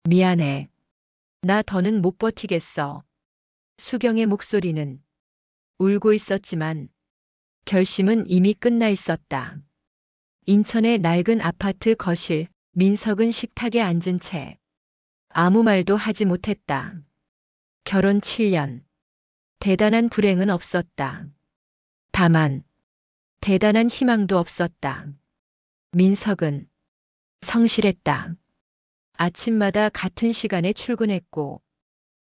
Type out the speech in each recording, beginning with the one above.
미안해. 나 더는 못 버티겠어. 수경의 목소리는 울고 있었지만 결심은 이미 끝나 있었다. 인천의 낡은 아파트 거실, 민석은 식탁에 앉은 채 아무 말도 하지 못했다. 결혼 7년. 대단한 불행은 없었다. 다만 대단한 희망도 없었다. 민석은 성실했다. 아침마다 같은 시간에 출근했고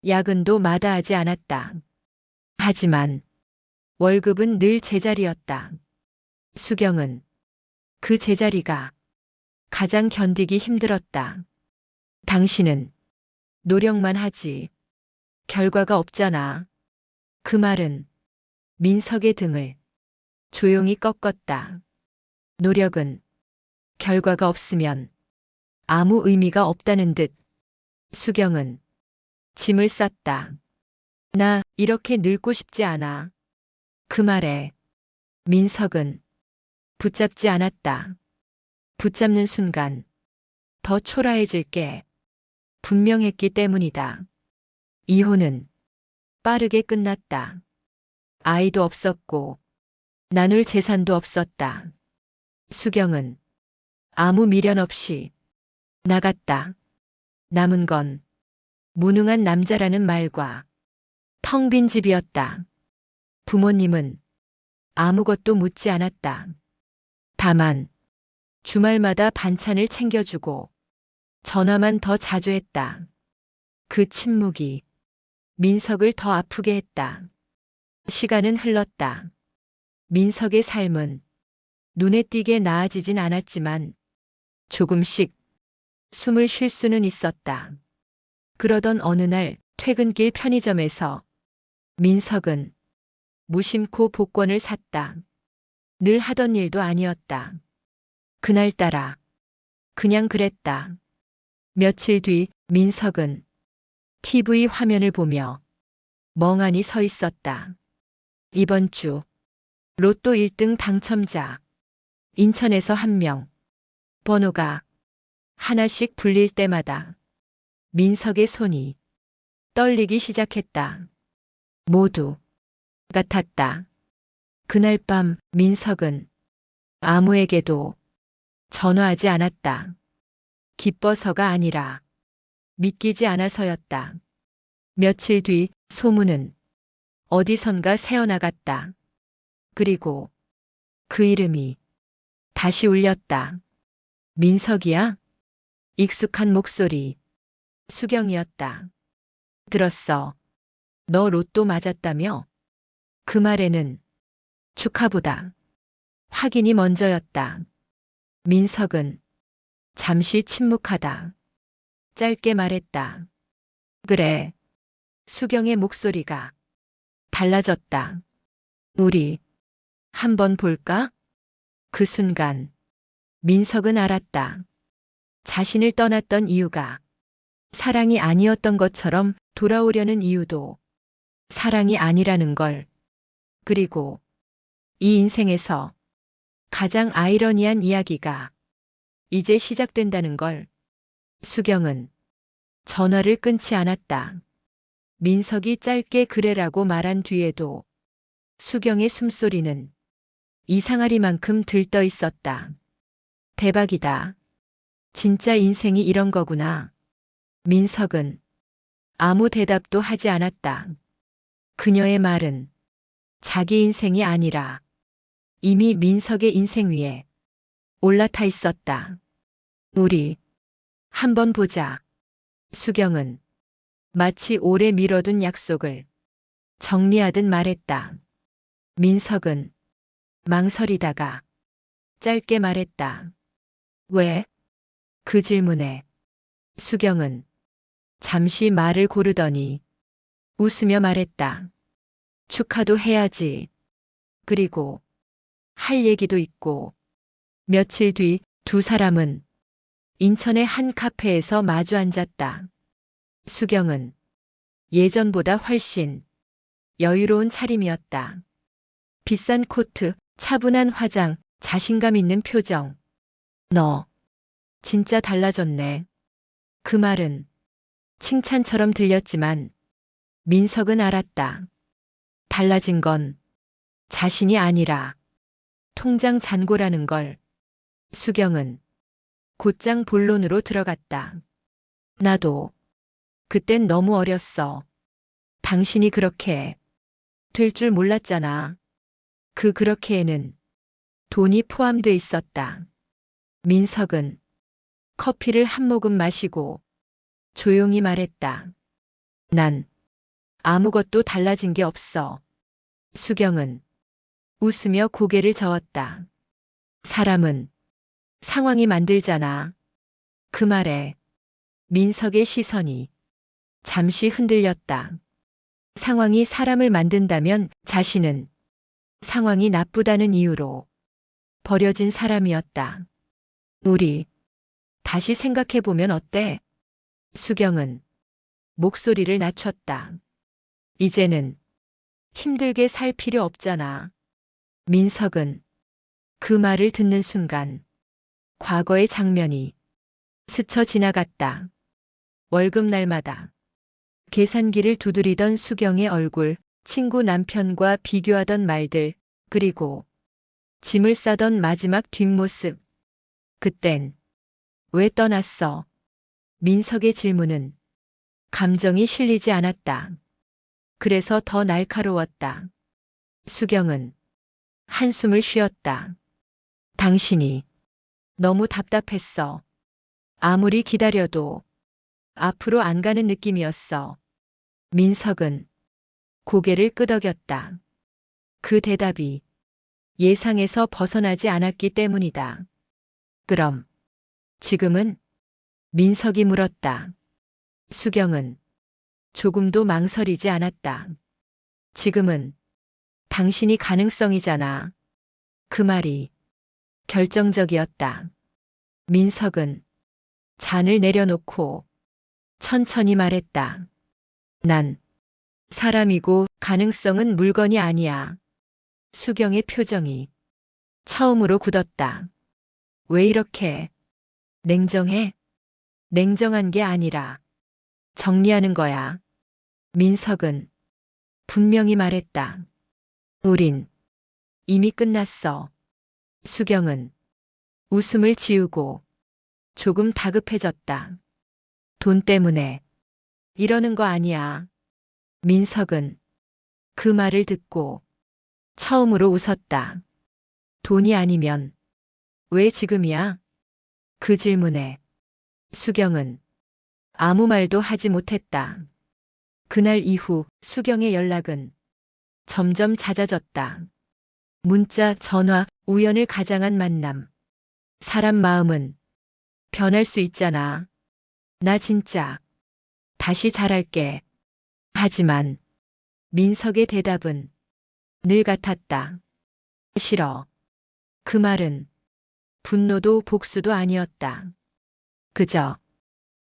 야근도 마다하지 않았다. 하지만 월급은 늘 제자리였다. 수경은 그 제자리가 가장 견디기 힘들었다. 당신은 노력만 하지 결과가 없잖아. 그 말은 민석의 등을 조용히 꺾었다. 노력은 결과가 없으면 아무 의미가 없다는 듯. 수경은 짐을 쌌다. 나 이렇게 늙고 싶지 않아. 그 말에 민석은 붙잡지 않았다. 붙잡는 순간 더 초라해질 게 분명했기 때문이다. 이혼은 빠르게 끝났다. 아이도 없었고 나눌 재산도 없었다. 수경은 아무 미련 없이 나갔다. 남은 건 무능한 남자라는 말과 텅 빈 집이었다. 부모님은 아무것도 묻지 않았다. 다만 주말마다 반찬을 챙겨주고 전화만 더 자주 했다. 그 침묵이 민석을 더 아프게 했다. 시간은 흘렀다. 민석의 삶은 눈에 띄게 나아지진 않았지만 조금씩 숨을 쉴 수는 있었다. 그러던 어느 날 퇴근길 편의점에서 민석은 무심코 복권을 샀다. 늘 하던 일도 아니었다. 그날따라 그냥 그랬다. 며칠 뒤 민석은 TV 화면을 보며 멍하니 서 있었다. 이번 주 로또 1등 당첨자 인천에서 1명. 번호가 하나씩 불릴 때마다 민석의 손이 떨리기 시작했다. 모두 같았다. 그날 밤 민석은 아무에게도 전화하지 않았다. 기뻐서가 아니라 믿기지 않아서였다. 며칠 뒤 소문은 어디선가 새어나갔다. 그리고 그 이름이 다시 울렸다. 민석이야? 익숙한 목소리. 수경이었다. 들었어. 너 로또 맞았다며? 그 말에는 축하보다 확인이 먼저였다. 민석은 잠시 침묵하다. 짧게 말했다. 그래. 수경의 목소리가 달라졌다. 우리 한번 볼까? 그 순간 민석은 알았다. 자신을 떠났던 이유가 사랑이 아니었던 것처럼 돌아오려는 이유도 사랑이 아니라는 걸. 그리고 이 인생에서 가장 아이러니한 이야기가 이제 시작된다는 걸. 수경은 전화를 끊지 않았다. 민석이 짧게 그래라고 말한 뒤에도 수경의 숨소리는 이상하리만큼 들떠 있었다. 대박이다. 진짜 인생이 이런 거구나. 민석은 아무 대답도 하지 않았다. 그녀의 말은 자기 인생이 아니라 이미 민석의 인생 위에 올라타 있었다. 우리 한번 보자. 수경은 마치 오래 미뤄둔 약속을 정리하듯 말했다. 민석은 망설이다가 짧게 말했다. 왜? 그 질문에 수경은 잠시 말을 고르더니 웃으며 말했다. 축하도 해야지. 그리고 할 얘기도 있고. 며칠 뒤 두 사람은 인천의 한 카페에서 마주 앉았다. 수경은 예전보다 훨씬 여유로운 차림이었다. 비싼 코트, 차분한 화장, 자신감 있는 표정. 너 진짜 달라졌네. 그 말은 칭찬처럼 들렸지만 민석은 알았다. 달라진 건 자신이 아니라 통장 잔고라는 걸. 수경은 곧장 본론으로 들어갔다. 나도 그땐 너무 어렸어. 당신이 그렇게 될 줄 몰랐잖아. 그렇게에는 돈이 포함돼 있었다. 민석은 커피를 한 모금 마시고 조용히 말했다. 난 아무것도 달라진 게 없어. 수경은 웃으며 고개를 저었다. 사람은 상황이 만들잖아. 그 말에 민석의 시선이 잠시 흔들렸다. 상황이 사람을 만든다면 자신은 상황이 나쁘다는 이유로 버려진 사람이었다. 우리 다시 생각해보면 어때? 수경은 목소리를 낮췄다. 이제는 힘들게 살 필요 없잖아. 민석은 그 말을 듣는 순간 과거의 장면이 스쳐 지나갔다. 월급날마다 계산기를 두드리던 수경의 얼굴, 친구 남편과 비교하던 말들, 그리고 짐을 싸던 마지막 뒷모습. 그땐 왜 떠났어? 민석의 질문은 감정이 실리지 않았다. 그래서 더 날카로웠다. 수경은 한숨을 쉬었다. 당신이 너무 답답했어. 아무리 기다려도 앞으로 안 가는 느낌이었어. 민석은 고개를 끄덕였다. 그 대답이 예상에서 벗어나지 않았기 때문이다. 그럼 지금은? 민석이 물었다. 수경은 조금도 망설이지 않았다. 지금은 당신이 가능성이잖아. 그 말이 결정적이었다. 민석은 잔을 내려놓고 천천히 말했다. 난 사람이고 가능성은 물건이 아니야. 수경의 표정이 처음으로 굳었다. 왜 이렇게 냉정해? 냉정한 게 아니라 정리하는 거야. 민석은 분명히 말했다. 우린 이미 끝났어. 수경은 웃음을 지우고 조금 다급해졌다. 돈 때문에 이러는 거 아니야. 민석은 그 말을 듣고 처음으로 웃었다. 돈이 아니면 왜 지금이야? 그 질문에 수경은 아무 말도 하지 못했다. 그날 이후 수경의 연락은 점점 잦아졌다. 문자, 전화, 우연을 가장한 만남. 사람 마음은 변할 수 있잖아. 나 진짜 다시 잘할게. 하지만 민석의 대답은 늘 같았다. 싫어. 그 말은 분노도 복수도 아니었다. 그저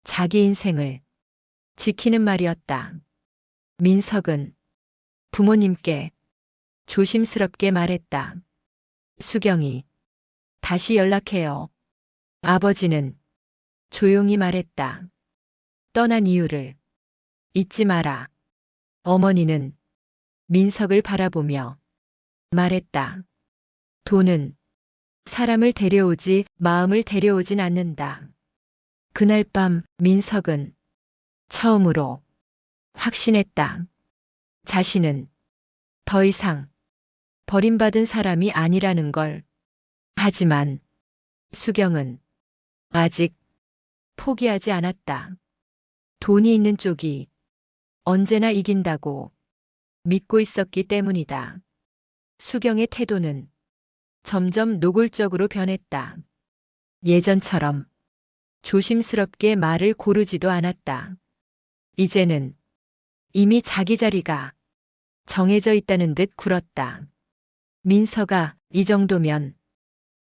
자기 인생을 지키는 말이었다. 민석은 부모님께 조심스럽게 말했다. 수경이 다시 연락해요. 아버지는 조용히 말했다. 떠난 이유를 잊지 마라. 어머니는 민석을 바라보며 말했다. 돈은 사람을 데려오지 마음을 데려오진 않는다. 그날 밤 민석은 처음으로 확신했다. 자신은 더 이상 버림받은 사람이 아니라는 걸. 하지만 수경은 아직 포기하지 않았다. 돈이 있는 쪽이 언제나 이긴다고 믿고 있었기 때문이다. 수경의 태도는 점점 노골적으로 변했다. 예전처럼 조심스럽게 말을 고르지도 않았다. 이제는 이미 자기 자리가 정해져 있다는 듯 굴었다. 민석아, 이 정도면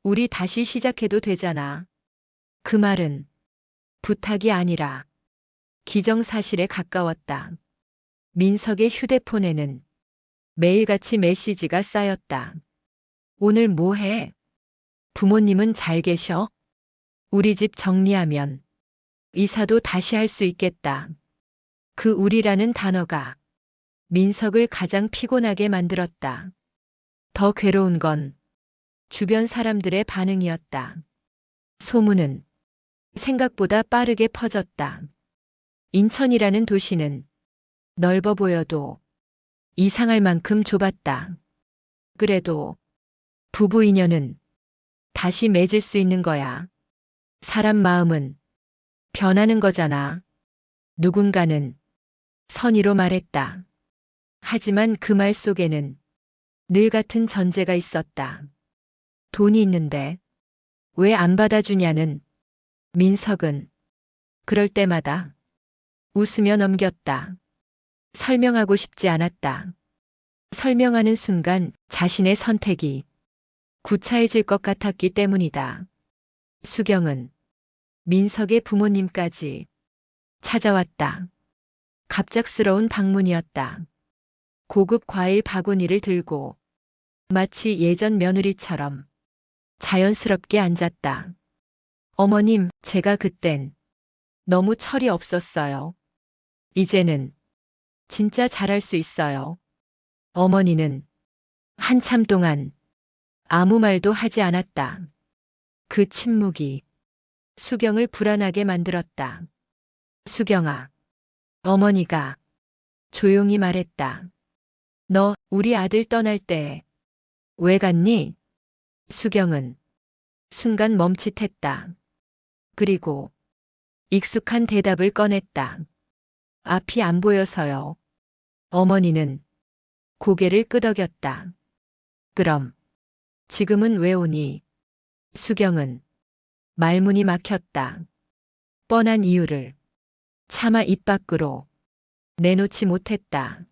우리 다시 시작해도 되잖아. 그 말은 부탁이 아니라 기정사실에 가까웠다. 민석의 휴대폰에는 매일같이 메시지가 쌓였다. 오늘 뭐 해? 부모님은 잘 계셔? 우리 집 정리하면 이사도 다시 할 수 있겠다. 그 우리라는 단어가 민석을 가장 피곤하게 만들었다. 더 괴로운 건 주변 사람들의 반응이었다. 소문은 생각보다 빠르게 퍼졌다. 인천이라는 도시는 넓어 보여도 이상할 만큼 좁았다. 그래도 부부 인연은 다시 맺을 수 있는 거야. 사람 마음은 변하는 거잖아. 누군가는 선의로 말했다. 하지만 그 말 속에는 늘 같은 전제가 있었다. 돈이 있는데 왜 안 받아주냐는. 민석은 그럴 때마다 웃으며 넘겼다. 설명하고 싶지 않았다. 설명하는 순간 자신의 선택이 구차해질 것 같았기 때문이다. 수경은 민석의 부모님까지 찾아왔다. 갑작스러운 방문이었다. 고급 과일 바구니를 들고 마치 예전 며느리처럼 자연스럽게 앉았다. 어머님, 제가 그땐 너무 철이 없었어요. 이제는 진짜 잘할 수 있어요. 어머니는 한참 동안 아무 말도 하지 않았다. 그 침묵이 수경을 불안하게 만들었다. 수경아, 어머니가 조용히 말했다. 너 우리 아들 떠날 때 왜 갔니? 수경은 순간 멈칫했다. 그리고 익숙한 대답을 꺼냈다. 앞이 안 보여서요. 어머니는 고개를 끄덕였다. 그럼 지금은 왜 오니? 수경은 말문이 막혔다. 뻔한 이유를 차마 입 밖으로 내놓지 못했다.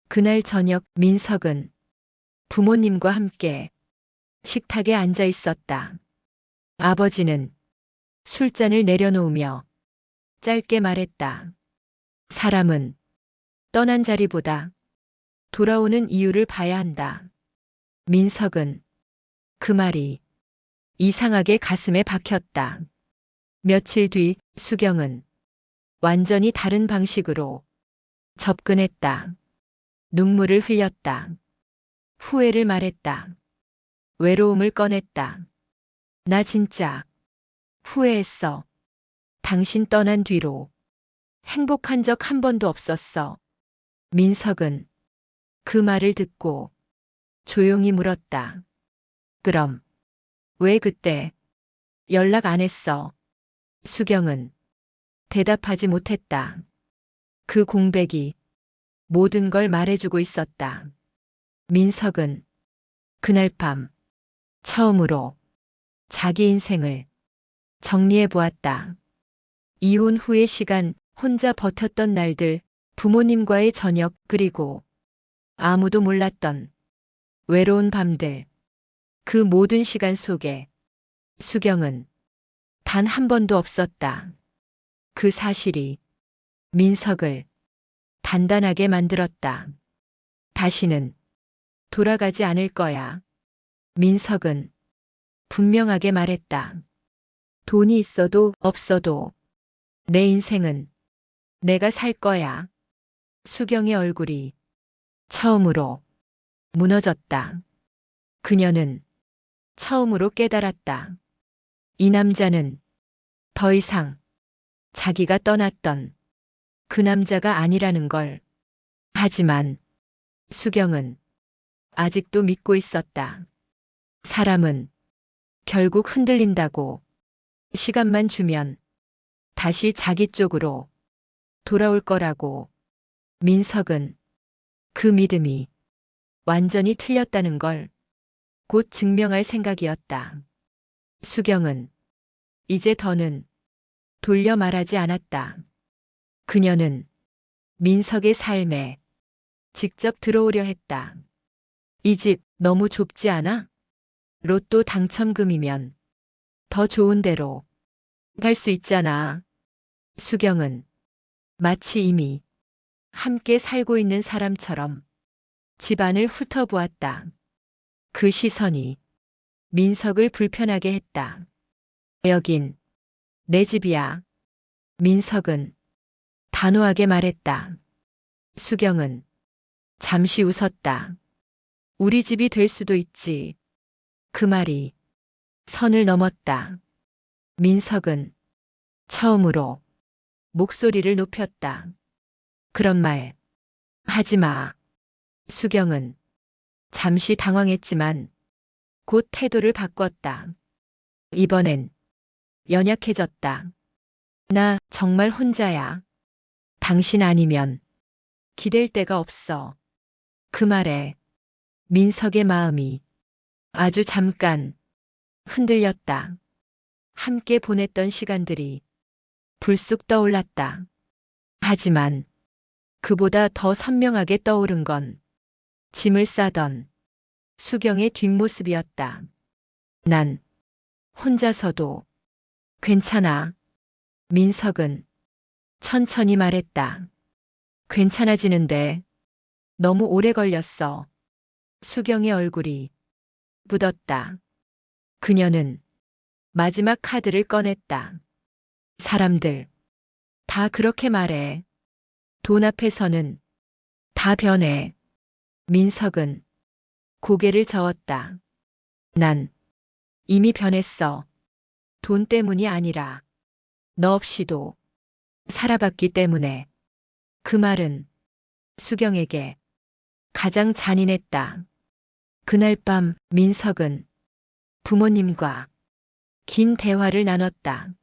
그날 저녁 민석은 부모님과 함께 식탁에 앉아 있었다. 아버지는 술잔을 내려놓으며 짧게 말했다. 사람은 떠난 자리보다 돌아오는 이유를 봐야 한다. 민석은 그 말이 이상하게 가슴에 박혔다. 며칠 뒤 수경은 완전히 다른 방식으로 접근했다. 눈물을 흘렸다. 후회를 말했다. 외로움을 꺼냈다. 나 진짜 후회했어. 당신 떠난 뒤로 행복한 적 한 번도 없었어. 민석은 그 말을 듣고 조용히 물었다. 그럼 왜 그때 연락 안 했어? 수경은 대답하지 못했다. 그 공백이 모든 걸 말해주고 있었다. 민석은 그날 밤 처음으로 자기 인생을 정리해 보았다. 이혼 후의 시간, 혼자 버텼던 날들, 부모님과의 저녁, 그리고 아무도 몰랐던 외로운 밤들. 그 모든 시간 속에 수경은 단 한 번도 없었다. 그 사실이 민석을 단단하게 만들었다. 다시는 돌아가지 않을 거야. 민석은 분명하게 말했다. 돈이 있어도 없어도 내 인생은 내가 살 거야. 수경의 얼굴이 처음으로 무너졌다. 그녀는 처음으로 깨달았다. 이 남자는 더 이상 자기가 떠났던 그 남자가 아니라는 걸. 하지만 수경은 아직도 믿고 있었다. 사람은 결국 흔들린다고. 시간만 주면 다시 자기 쪽으로 돌아올 거라고. 민석은 그 믿음이 완전히 틀렸다는 걸 곧 증명할 생각이었다. 수경은 이제 더는 돌려 말하지 않았다. 그녀는 민석의 삶에 직접 들어오려 했다. 이 집 너무 좁지 않아? 로또 당첨금이면 더 좋은 데로 갈 수 있잖아. 수경은 마치 이미 함께 살고 있는 사람처럼 집안을 훑어보았다. 그 시선이 민석을 불편하게 했다. 여긴 내 집이야. 민석은 단호하게 말했다. 수경은 잠시 웃었다. 우리 집이 될 수도 있지. 그 말이 선을 넘었다. 민석은 처음으로 목소리를 높였다. 그런 말 하지 마. 수경은 잠시 당황했지만 곧 태도를 바꿨다. 이번엔 연약해졌다. 나 정말 혼자야. 당신 아니면 기댈 데가 없어. 그 말에 민석의 마음이 아주 잠깐 흔들렸다. 함께 보냈던 시간들이 불쑥 떠올랐다. 하지만 그보다 더 선명하게 떠오른 건 짐을 싸던 수경의 뒷모습이었다. 난 혼자서도 괜찮아. 민석은 천천히 말했다. 괜찮아지는데 너무 오래 걸렸어. 수경의 얼굴이 묻었다. 그녀는 마지막 카드를 꺼냈다. 사람들 다 그렇게 말해. 돈 앞에서는 다 변해. 민석은 고개를 저었다. 난 이미 변했어. 돈 때문이 아니라 너 없이도 살아봤기 때문에. 그 말은 수경에게 가장 잔인했다. 그날 밤 민석은 부모님과 긴 대화를 나눴다.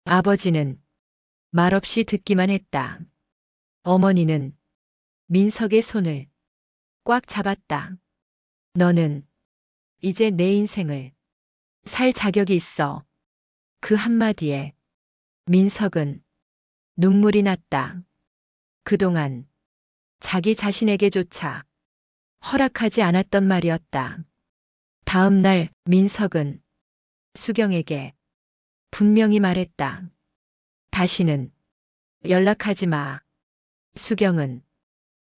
아버지는 말없이 듣기만 했다. 어머니는 민석의 손을 꽉 잡았다. 너는 이제 내 인생을 살 자격이 있어. 그 한마디에 민석은 눈물이 났다. 그동안 자기 자신에게조차 허락하지 않았던 말이었다. 다음 날 민석은 수경에게 분명히 말했다. 다시는 연락하지 마. 수경은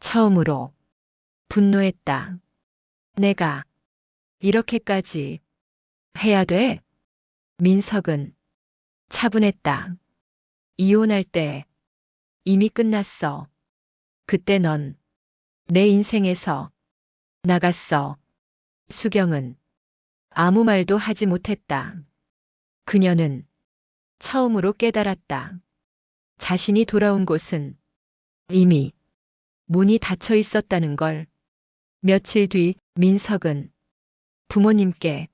처음으로 분노했다. 내가 이렇게까지 해야 돼? 민석은 차분했다. 이혼할 때 이미 끝났어. 그때 넌 내 인생에서 나갔어. 수경은 아무 말도 하지 못했다. 그녀는 처음으로 깨달았다. 자신이 돌아온 곳은 이미 문이 닫혀 있었다는 걸. 며칠 뒤 민석은 부모님께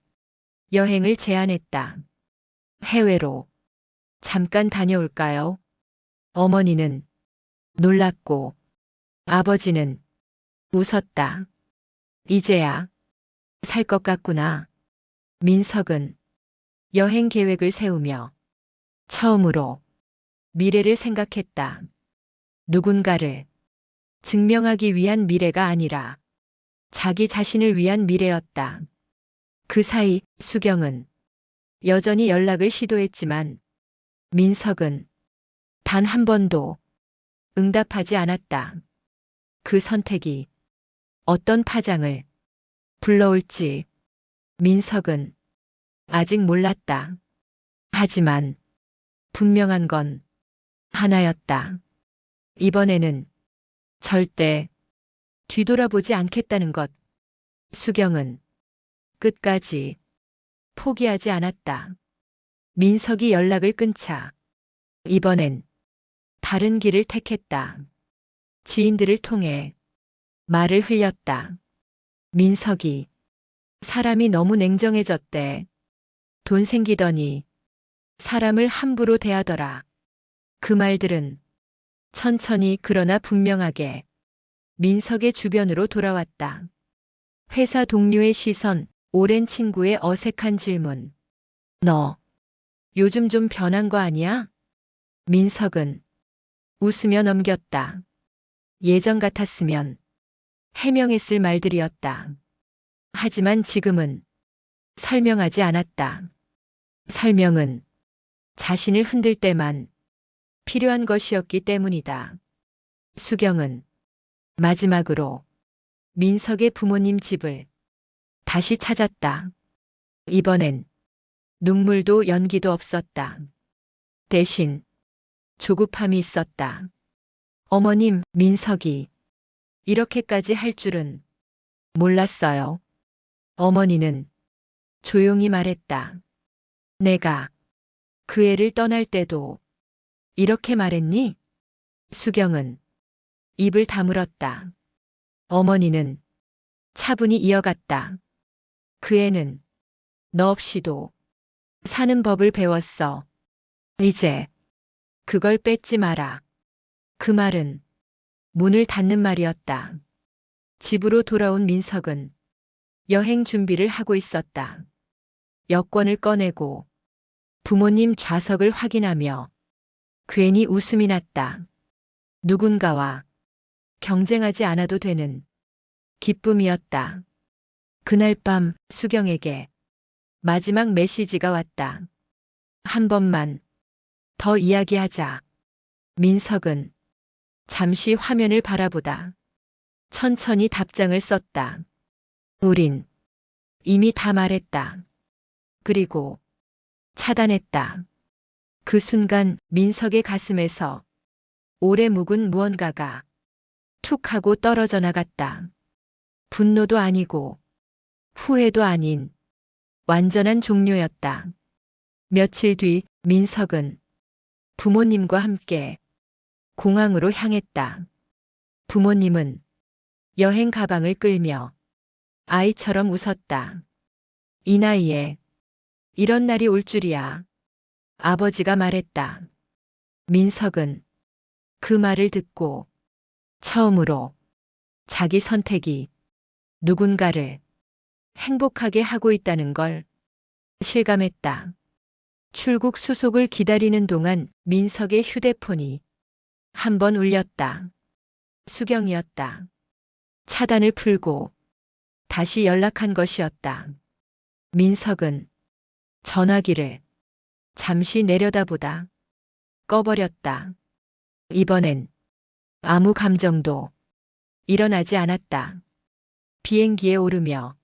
여행을 제안했다. 해외로 잠깐 다녀올까요? 어머니는 놀랐고 아버지는 웃었다. 이제야 살 것 같구나. 민석은 여행 계획을 세우며 처음으로 미래를 생각했다. 누군가를 증명하기 위한 미래가 아니라 자기 자신을 위한 미래였다. 그 사이 수경은 여전히 연락을 시도했지만 민석은 단 한 번도 응답하지 않았다. 그 선택이 어떤 파장을 불러올지 민석은 아직 몰랐다. 하지만 분명한 건 하나였다. 이번에는 절대 뒤돌아보지 않겠다는 것. 수경은 끝까지 포기하지 않았다. 민석이 연락을 끊자 이번엔 다른 길을 택했다. 지인들을 통해 말을 흘렸다. 민석이 사람이 너무 냉정해졌대. 돈 생기더니 사람을 함부로 대하더라. 그 말들은 천천히 그러나 분명하게 민석의 주변으로 돌아왔다. 회사 동료의 시선, 오랜 친구의 어색한 질문. 너 요즘 좀 변한 거 아니야? 민석은 웃으며 넘겼다. 예전 같았으면 해명했을 말들이었다. 하지만 지금은 설명하지 않았다. 설명은 자신을 흔들 때만 필요한 것이었기 때문이다. 수경은 마지막으로 민석의 부모님 집을 다시 찾았다. 이번엔 눈물도 연기도 없었다. 대신 조급함이 있었다. 어머님, 민석이 이렇게까지 할 줄은 몰랐어요. 어머니는 조용히 말했다. 내가 그 애를 떠날 때도 이렇게 말했니? 수경은 입을 다물었다. 어머니는 차분히 이어갔다. 그 애는 너 없이도 사는 법을 배웠어. 이제 그걸 뺏지 마라. 그 말은 문을 닫는 말이었다. 집으로 돌아온 민석은 여행 준비를 하고 있었다. 여권을 꺼내고 부모님 좌석을 확인하며 괜히 웃음이 났다. 누군가와 경쟁하지 않아도 되는 기쁨이었다. 그날 밤 수경에게 마지막 메시지가 왔다. 한 번만 더 이야기하자. 민석은 잠시 화면을 바라보다 천천히 답장을 썼다. 우린 이미 다 말했다. 그리고 차단했다. 그 순간 민석의 가슴에서 오래 묵은 무언가가 툭 하고 떨어져 나갔다. 분노도 아니고 후회도 아닌 완전한 종료였다. 며칠 뒤 민석은 부모님과 함께 공항으로 향했다. 부모님은 여행 가방을 끌며 아이처럼 웃었다. 이 나이에 이런 날이 올 줄이야. 아버지가 말했다. 민석은 그 말을 듣고 처음으로 자기 선택이 누군가를 행복하게 하고 있다는 걸 실감했다. 출국 수속을 기다리는 동안 민석의 휴대폰이 한 번 울렸다. 수경이었다. 차단을 풀고 다시 연락한 것이었다. 민석은 전화기를 잠시 내려다보다 꺼버렸다. 이번엔 아무 감정도 일어나지 않았다. 비행기에 오르며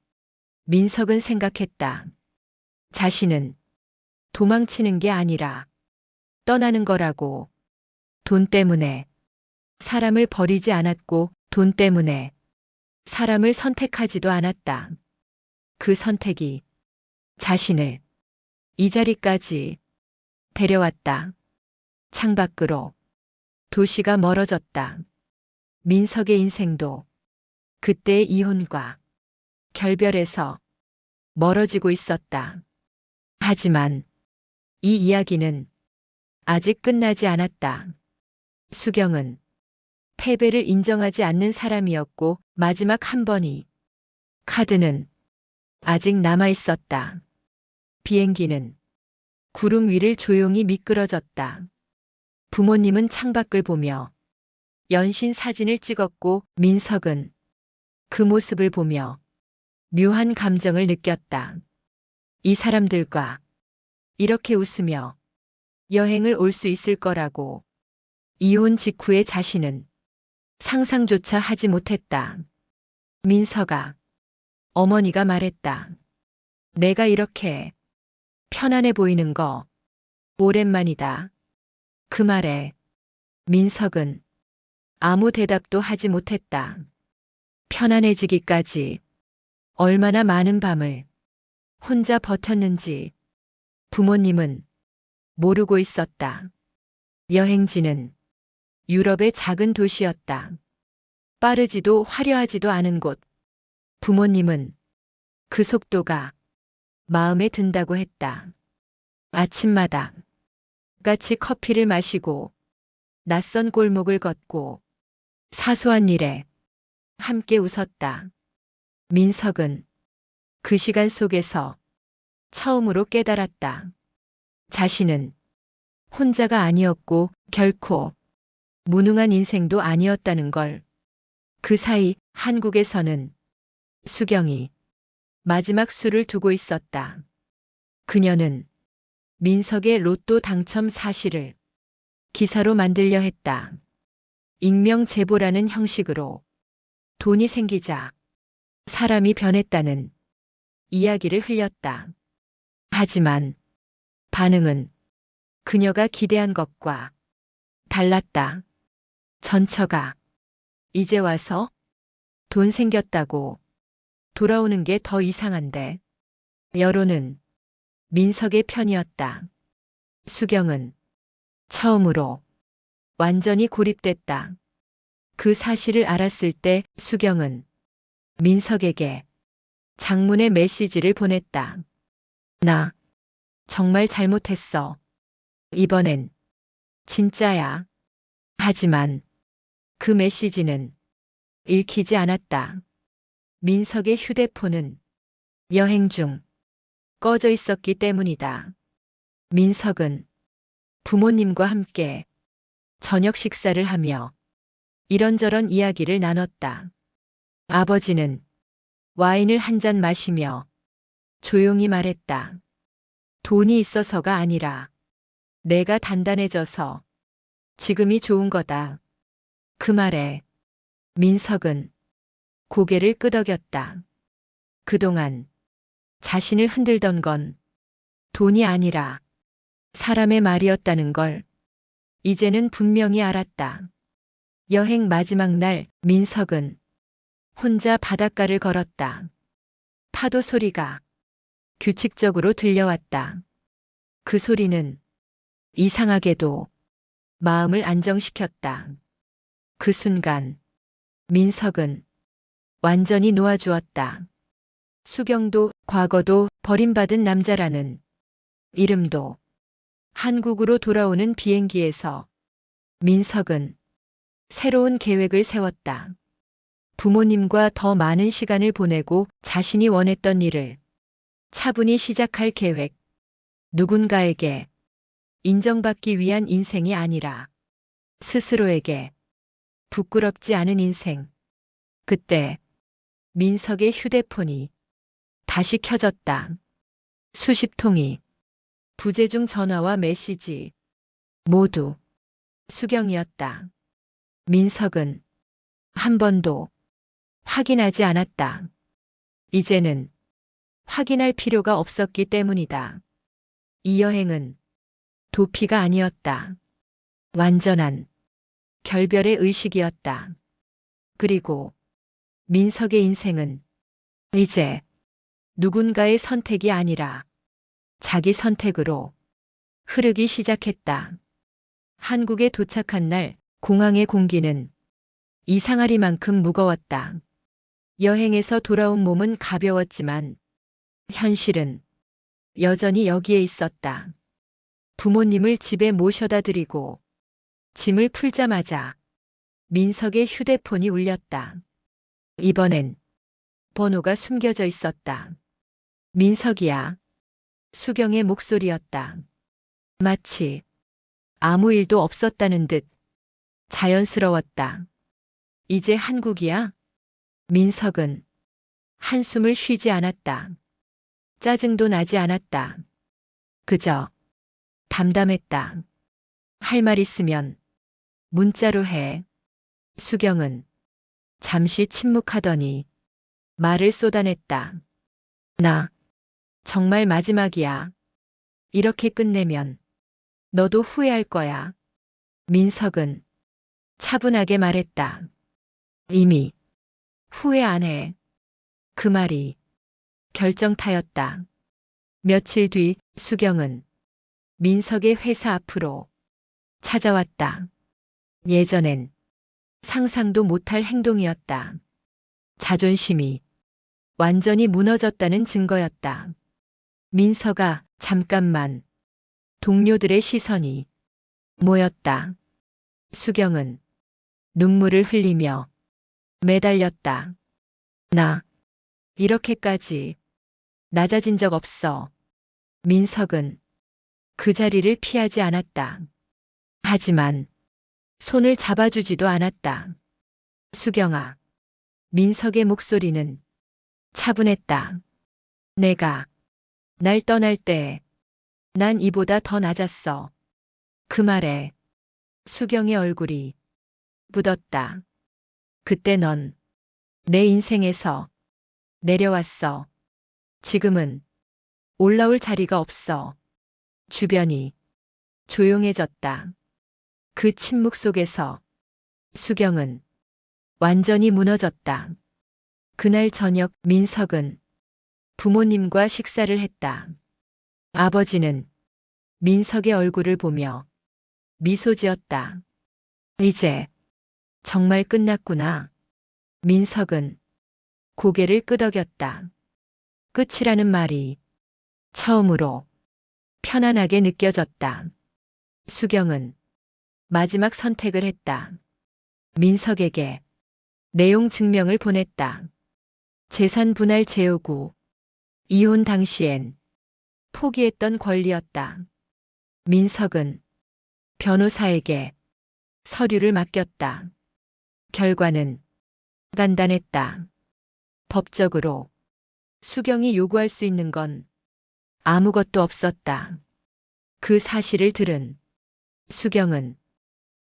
민석은 생각했다. 자신은 도망치는 게 아니라 떠나는 거라고. 돈 때문에 사람을 버리지 않았고 돈 때문에 사람을 선택하지도 않았다. 그 선택이 자신을 이 자리까지 데려왔다. 창밖으로 도시가 멀어졌다. 민석의 인생도 그때의 이혼과 결별에서 멀어지고 있었다. 하지만 이 이야기는 아직 끝나지 않았다. 수경은 패배를 인정하지 않는 사람이었고 마지막 한 번이 카드는 아직 남아 있었다. 비행기는 구름 위를 조용히 미끄러졌다. 부모님은 창밖을 보며 연신 사진을 찍었고 민석은 그 모습을 보며 묘한 감정을 느꼈다. 이 사람들과 이렇게 웃으며 여행을 올 수 있을 거라고 이혼 직후의 자신은 상상조차 하지 못했다. 민석아, 어머니가 말했다. 내가 이렇게 편안해 보이는 거 오랜만이다. 그 말에 민석은 아무 대답도 하지 못했다. 편안해지기까지 얼마나 많은 밤을 혼자 버텼는지 부모님은 모르고 있었다. 여행지는 유럽의 작은 도시였다. 빠르지도 화려하지도 않은 곳. 부모님은 그 속도가 마음에 든다고 했다. 아침마다 같이 커피를 마시고 낯선 골목을 걷고 사소한 일에 함께 웃었다. 민석은 그 시간 속에서 처음으로 깨달았다. 자신은 혼자가 아니었고 결코 무능한 인생도 아니었다는 걸. 그 사이 한국에서는 수경이 마지막 수를 두고 있었다. 그녀는 민석의 로또 당첨 사실을 기사로 만들려 했다. 익명 제보라는 형식으로 돈이 생기자 사람이 변했다는 이야기를 흘렸다. 하지만 반응은 그녀가 기대한 것과 달랐다. 전처가 이제 와서 돈 생겼다고 돌아오는 게 더 이상한데. 여론은 민석의 편이었다. 수경은 처음으로 완전히 고립됐다. 그 사실을 알았을 때 수경은 민석에게 장문의 메시지를 보냈다. 나 정말 잘못했어. 이번엔 진짜야. 하지만 그 메시지는 읽히지 않았다. 민석의 휴대폰은 여행 중 꺼져 있었기 때문이다. 민석은 부모님과 함께 저녁 식사를 하며 이런저런 이야기를 나눴다. 아버지는 와인을 한 잔 마시며 조용히 말했다. 돈이 있어서가 아니라 내가 단단해져서 지금이 좋은 거다. 그 말에 민석은 고개를 끄덕였다. 그동안 자신을 흔들던 건 돈이 아니라 사람의 말이었다는 걸 이제는 분명히 알았다. 여행 마지막 날 민석은 혼자 바닷가를 걸었다. 파도 소리가 규칙적으로 들려왔다. 그 소리는 이상하게도 마음을 안정시켰다. 그 순간 민석은 완전히 놓아주었다. 수경도 과거도 버림받은 남자라는 이름도 한국으로 돌아오는 비행기에서 민석은 새로운 계획을 세웠다. 부모님과 더 많은 시간을 보내고 자신이 원했던 일을 차분히 시작할 계획. 누군가에게 인정받기 위한 인생이 아니라 스스로에게 부끄럽지 않은 인생. 그때 민석의 휴대폰이 다시 켜졌다. 수십 통이 부재중 전화와 메시지 모두 수경이었다. 민석은 한 번도 확인하지 않았다. 이제는 확인할 필요가 없었기 때문이다. 이 여행은 도피가 아니었다. 완전한 결별의 의식이었다. 그리고 민석의 인생은 이제 누군가의 선택이 아니라 자기 선택으로 흐르기 시작했다. 한국에 도착한 날 공항의 공기는 이상하리만큼 무거웠다. 여행에서 돌아온 몸은 가벼웠지만 현실은 여전히 여기에 있었다. 부모님을 집에 모셔다 드리고 짐을 풀자마자 민석의 휴대폰이 울렸다. 이번엔 번호가 숨겨져 있었다. 민석이야. 수경의 목소리였다. 마치 아무 일도 없었다는 듯 자연스러웠다. 이제 한국이야? 민석은 한숨을 쉬지 않았다. 짜증도 나지 않았다. 그저 담담했다. 할 말 있으면 문자로 해. 수경은 잠시 침묵하더니 말을 쏟아냈다. 나 정말 마지막이야. 이렇게 끝내면 너도 후회할 거야. 민석은 차분하게 말했다. 이미 후회 안 해. 그 말이 결정타였다. 며칠 뒤 수경은 민석의 회사 앞으로 찾아왔다. 예전엔 상상도 못할 행동이었다. 자존심이 완전히 무너졌다는 증거였다. 민석아, 잠깐만. 동료들의 시선이 모였다. 수경은 눈물을 흘리며 매달렸다. 나 이렇게까지 낮아진 적 없어. 민석은 그 자리를 피하지 않았다. 하지만 손을 잡아주지도 않았다. 수경아. 민석의 목소리는 차분했다. 내가 날 떠날 때 난 이보다 더 낮았어. 그 말에 수경의 얼굴이 굳었다. 그때 넌 내 인생에서 내려왔어. 지금은 올라올 자리가 없어. 주변이 조용해졌다. 그 침묵 속에서 수경은 완전히 무너졌다. 그날 저녁 민석은 부모님과 식사를 했다. 아버지는 민석의 얼굴을 보며 미소 지었다. 이제 정말 끝났구나. 민석은 고개를 끄덕였다. 끝이라는 말이 처음으로 편안하게 느껴졌다. 수경은 마지막 선택을 했다. 민석에게 내용 증명을 보냈다. 재산 분할 제어구, 이혼 당시엔 포기했던 권리였다. 민석은 변호사에게 서류를 맡겼다. 결과는 간단했다. 법적으로 수경이 요구할 수 있는 건 아무것도 없었다. 그 사실을 들은 수경은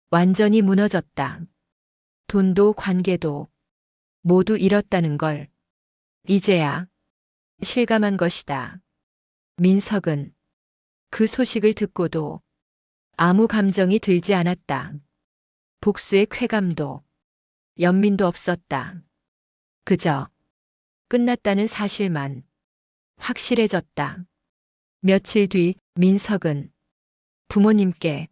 완전히 무너졌다. 돈도 관계도 모두 잃었다는 걸 이제야 실감한 것이다. 민석은 그 소식을 듣고도 아무 감정이 들지 않았다. 복수의 쾌감도 연민도 없었다. 그저 끝났다는 사실만 확실해졌다. 며칠 뒤 민석은 부모님께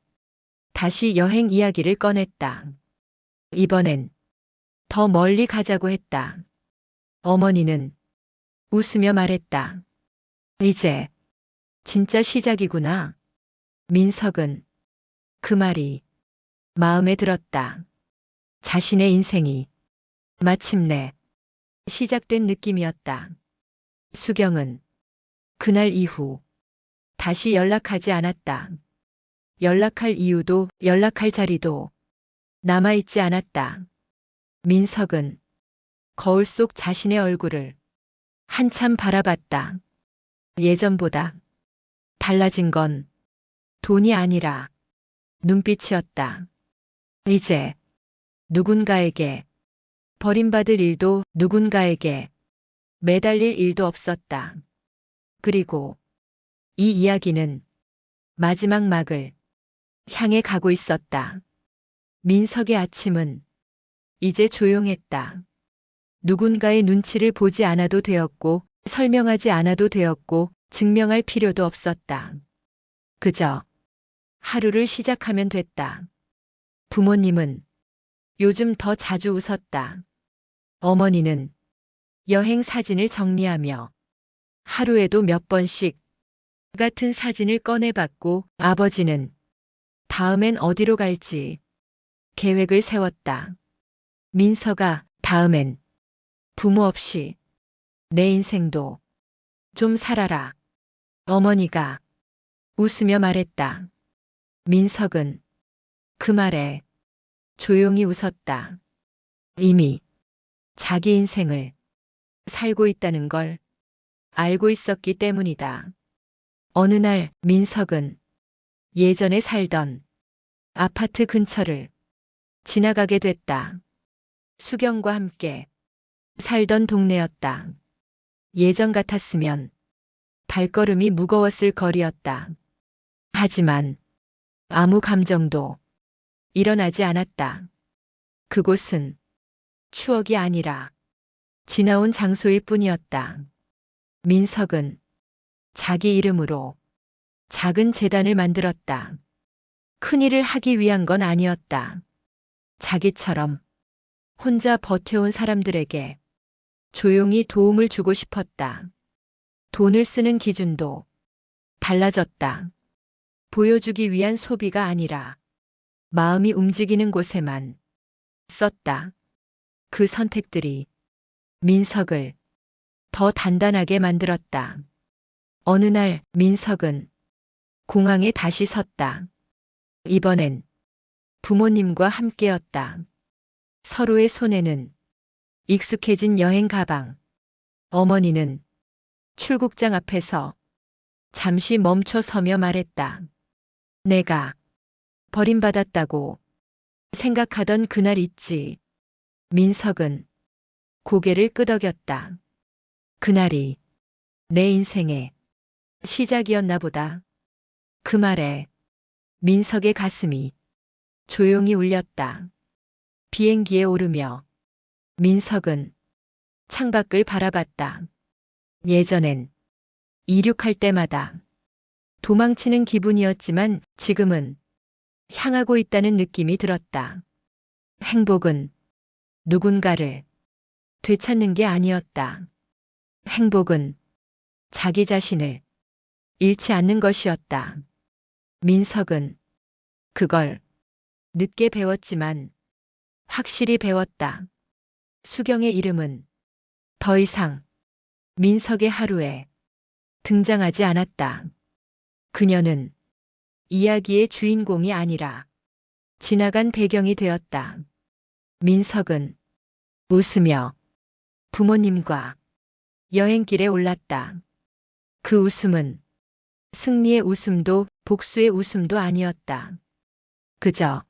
다시 여행 이야기를 꺼냈다. 이번엔 더 멀리 가자고 했다. 어머니는 웃으며 말했다. 이제 진짜 시작이구나. 민석은 그 말이 마음에 들었다. 자신의 인생이 마침내 시작된 느낌이었다. 수경은 그날 이후 다시 연락하지 않았다. 연락할 이유도 연락할 자리도 남아있지 않았다. 민석은 거울 속 자신의 얼굴을 한참 바라봤다. 예전보다 달라진 건 돈이 아니라 눈빛이었다. 이제 누군가에게 버림받을 일도 누군가에게 매달릴 일도 없었다. 그리고 이 이야기는 마지막 막을 향해 가고 있었다. 민석의 아침은 이제 조용했다. 누군가의 눈치를 보지 않아도 되었고 설명하지 않아도 되었고 증명할 필요도 없었다. 그저 하루를 시작하면 됐다. 부모님은 요즘 더 자주 웃었다. 어머니는 여행 사진을 정리하며 하루에도 몇 번씩 같은 사진을 꺼내봤고 아버지는 다음엔 어디로 갈지 계획을 세웠다. 민서가 다음엔 부모 없이 내 인생도 좀 살아라. 어머니가 웃으며 말했다. 민석은 그 말에 조용히 웃었다. 이미 자기 인생을 살고 있다는 걸 알고 있었기 때문이다. 어느 날 민석은 예전에 살던 아파트 근처를 지나가게 됐다. 수경과 함께 살던 동네였다. 예전 같았으면 발걸음이 무거웠을 거리였다. 하지만 아무 감정도 일어나지 않았다. 그곳은 추억이 아니라 지나온 장소일 뿐이었다. 민석은 자기 이름으로 작은 재단을 만들었다. 큰일을 하기 위한 건 아니었다. 자기처럼 혼자 버텨온 사람들에게 조용히 도움을 주고 싶었다. 돈을 쓰는 기준도 달라졌다. 보여주기 위한 소비가 아니라 마음이 움직이는 곳에만 썼다. 그 선택들이 민석을 더 단단하게 만들었다. 어느 날 민석은 공항에 다시 섰다. 이번엔 부모님과 함께였다. 서로의 손에는 익숙해진 여행 가방. 어머니는 출국장 앞에서 잠시 멈춰 서며 말했다. 내가 버림받았다고 생각하던 그날 있지. 민석은 고개를 끄덕였다. 그날이 내 인생의 시작이었나 보다. 그 말에 민석의 가슴이 조용히 울렸다. 비행기에 오르며 민석은 창밖을 바라봤다. 예전엔 이륙할 때마다 도망치는 기분이었지만 지금은 향하고 있다는 느낌이 들었다. 행복은 누군가를 되찾는 게 아니었다. 행복은 자기 자신을 잃지 않는 것이었다. 민석은 그걸 늦게 배웠지만 확실히 배웠다. 수경의 이름은 더 이상 민석의 하루에 등장하지 않았다. 그녀는 이야기의 주인공이 아니라 지나간 배경이 되었다. 민석은 웃으며 부모님과 여행길에 올랐다. 그 웃음은 승리의 웃음도 복수의 웃음도 아니었다. 그저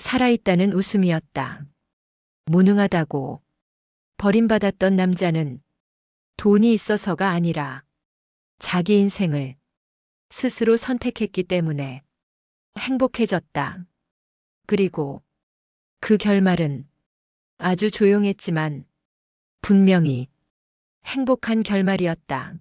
살아있다는 웃음이었다. 무능하다고 버림받았던 남자는 돈이 있어서가 아니라 자기 인생을 스스로 선택했기 때문에 행복해졌다. 그리고 그 결말은 아주 조용했지만 분명히 행복한 결말이었다.